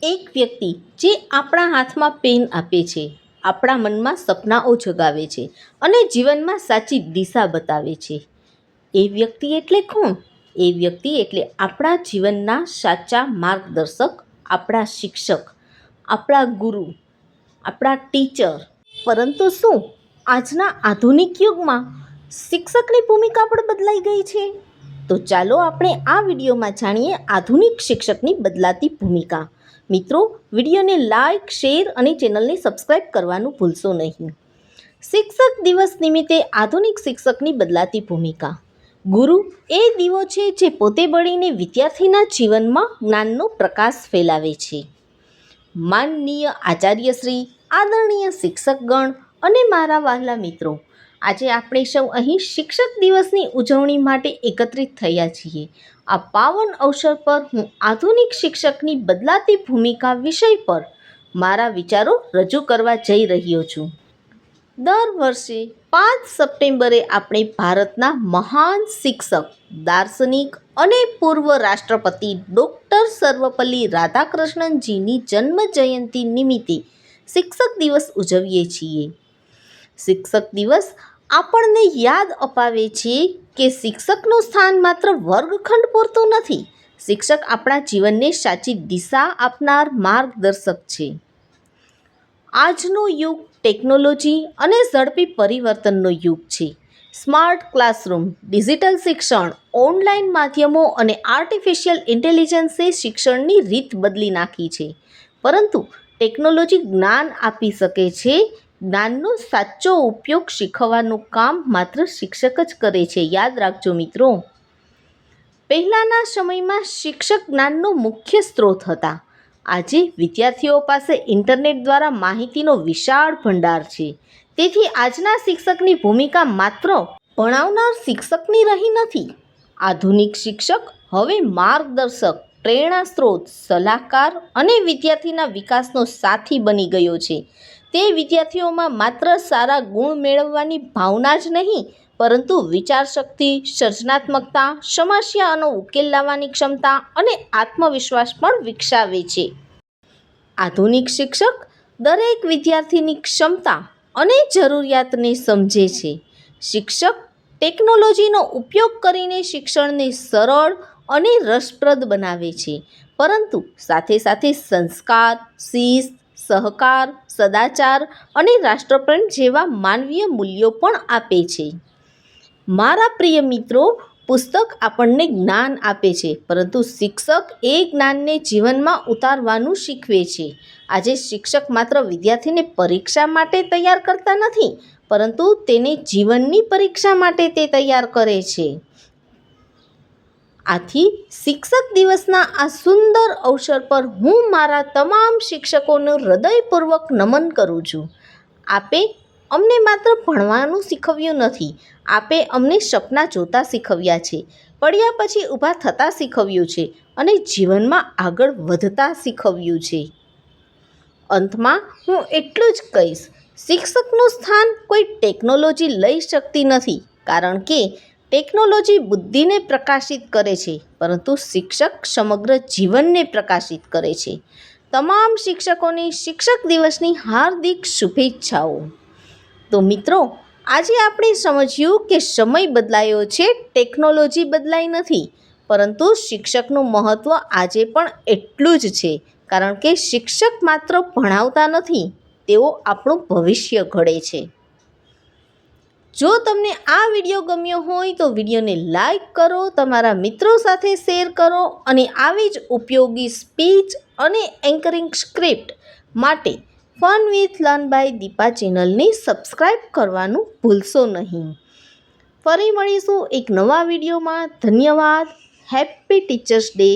એક વ્યક્તિ જે આપણા હાથમાં પેન આપે છે, આપણા મનમાં સપનાઓ જગાવે છે અને જીવનમાં સાચી દિશા બતાવે છે, એ વ્યક્તિ એટલે કોણ? એ વ્યક્તિ એટલે આપણા જીવનના સાચા માર્ગદર્શક, આપણા શિક્ષક, આપણા ગુરુ, આપણા ટીચર. પરંતુ શું આજના આધુનિક યુગમાં શિક્ષકની ભૂમિકા પણ બદલાઈ ગઈ છે? તો ચાલો આપણે આ વિડીયોમાં જાણીએ આધુનિક શિક્ષકની બદલાતી ભૂમિકા. મિત્રો, વિડીયોને લાઇક, શેર અને ચેનલને સબસ્ક્રાઈબ કરવાનું ભૂલશો નહીં. શિક્ષક દિવસ નિમિત્તે આધુનિક શિક્ષકની બદલાતી ભૂમિકા. ગુરુ એ દીવો છે જે પોતે બળીને વિદ્યાર્થીના જીવનમાં જ્ઞાનનો પ્રકાશ ફેલાવે છે. માનનીય આચાર્યશ્રી, આદરણીય શિક્ષકગણ અને મારા વહાલા મિત્રો, આજે આપણે સૌ અહીં શિક્ષક દિવસની ઉજવણી માટે એકત્રિત થયા છીએ. આ પાવન અવસર પર હું આધુનિક શિક્ષકની બદલાતી ભૂમિકા વિષય પર મારા વિચારો રજૂ કરવા જઈ રહ્યો છું. દર વર્ષે 5 સપ્ટેમ્બરે આપણે ભારતના મહાન શિક્ષક, દાર્શનિક અને પૂર્વ રાષ્ટ્રપતિ ડૉક્ટર સર્વપલ્લી રાધાકૃષ્ણનજીની જન્મ જયંતિ નિમિત્તે શિક્ષક દિવસ ઉજવીએ છીએ. શિક્ષક દિવસ આપણને યાદ અપાવે છે કે શિક્ષકનું સ્થાન માત્ર વર્ગખંડ પૂરતું નથી. શિક્ષક આપણા જીવનને સાચી દિશા આપનાર માર્ગદર્શક છે. આજનો યુગ ટેકનોલોજી અને ઝડપી પરિવર્તનનો યુગ છે. સ્માર્ટ ક્લાસરૂમ, ડિજિટલ શિક્ષણ, ઓનલાઈન માધ્યમો અને આર્ટિફિશિયલ ઇન્ટેલિજન્સે શિક્ષણની રીત બદલી નાખી છે. પરંતુ ટેકનોલોજી જ્ઞાન આપી શકે છે, જ્ઞાનનો સાચો ઉપયોગ શીખવવાનું કામ માત્ર શિક્ષક જ કરે છે. યાદ રાખજો મિત્રો. પહેલાંના સમયમાં શિક્ષક જ્ઞાનનો મુખ્ય સ્ત્રોત હતા. આજે વિદ્યાર્થીઓ પાસે ઇન્ટરનેટ દ્વારા માહિતીનો વિશાળ ભંડાર છે. તેથી આજના શિક્ષકની ભૂમિકા માત્ર ભણાવનાર શિક્ષકની રહી નથી. આધુનિક શિક્ષક હવે માર્ગદર્શક, પ્રેરણા સ્ત્રોત, સલાહકાર અને વિદ્યાર્થીના વિકાસનો સાથી બની ગયો છે. તે વિદ્યાર્થીઓમાં માત્ર સારા ગુણ મેળવવાની ભાવના જ નહીં, પરંતુ વિચારશક્તિ, સર્જનાત્મકતા, સમસ્યાનો ઉકેલ લાવવાની ક્ષમતા અને આત્મવિશ્વાસ પણ વિકસાવે છે. આધુનિક શિક્ષક દરેક વિદ્યાર્થીની ક્ષમતા અને જરૂરિયાતને સમજે છે. શિક્ષક ટેકનોલોજીનો ઉપયોગ કરીને શિક્ષણને સરળ અને રસપ્રદ બનાવે છે, પરંતુ સાથે સાથે સંસ્કાર, શિસ્ત, સહકાર, સદાચાર અને રાષ્ટ્રપ્રેમ જેવા માનવીય મૂલ્યો પણ આપે છે. મારા પ્રિય મિત્રો, પુસ્તક આપણને જ્ઞાન આપે છે, પરંતુ શિક્ષક એ જ્ઞાનને જીવનમાં ઉતારવાનું શીખવે છે. આજે શિક્ષક માત્ર વિદ્યાર્થીને પરીક્ષા માટે તૈયાર કરતા નથી, પરંતુ તેને જીવનની પરીક્ષા માટે તે તૈયાર કરે છે. આથી શિક્ષક દિવસના આ સુંદર અવસર પર હું મારા તમામ શિક્ષકોને હૃદયપૂર્વક નમન કરું છું. આપે અમને માત્ર ભણવાનું શીખવ્યું નથી, આપે અમને સપના જોતા શીખવ્યા છે, પડ્યા પછી ઊભા થતા શીખવ્યું છે અને જીવનમાં આગળ વધતા શીખવ્યું છે. અંતમાં હું એટલું જ કહીશ, શિક્ષકનું સ્થાન કોઈ ટેકનોલોજી લઈ શકતી નથી, કારણ કે ટેકનોલોજી બુદ્ધિને પ્રકાશિત કરે છે, પરંતુ શિક્ષક સમગ્ર જીવનને પ્રકાશિત કરે છે. તમામ શિક્ષકોને શિક્ષક દિવસની હાર્દિક શુભેચ્છાઓ. તો મિત્રો, આજે આપણે સમજ્યું કે સમય બદલાયો છે, ટેકનોલોજી બદલાઈ નથી, પરંતુ શિક્ષકનું મહત્ત્વ આજે પણ એટલું જ છે, કારણ કે શિક્ષક માત્ર ભણાવતા નથી, તેઓ આપણું ભવિષ્ય ઘડે છે. જો તમને આ વિડીયો ગમ્યો હોય તો વિડીયોને લાઈક કરો, તમારા મિત્રો સાથે શેર કરો અને આવી જ ઉપયોગી સ્પીચ અને એન્કરિંગ સ્ક્રિપ્ટ માટે fun with learn by Deepa ચેનલને સબસ્ક્રાઈબ કરવાનું ભૂલશો નહીં. ફરી મળીશું એક નવા વિડીયોમાં. ધન્યવાદ. Happy teachers day.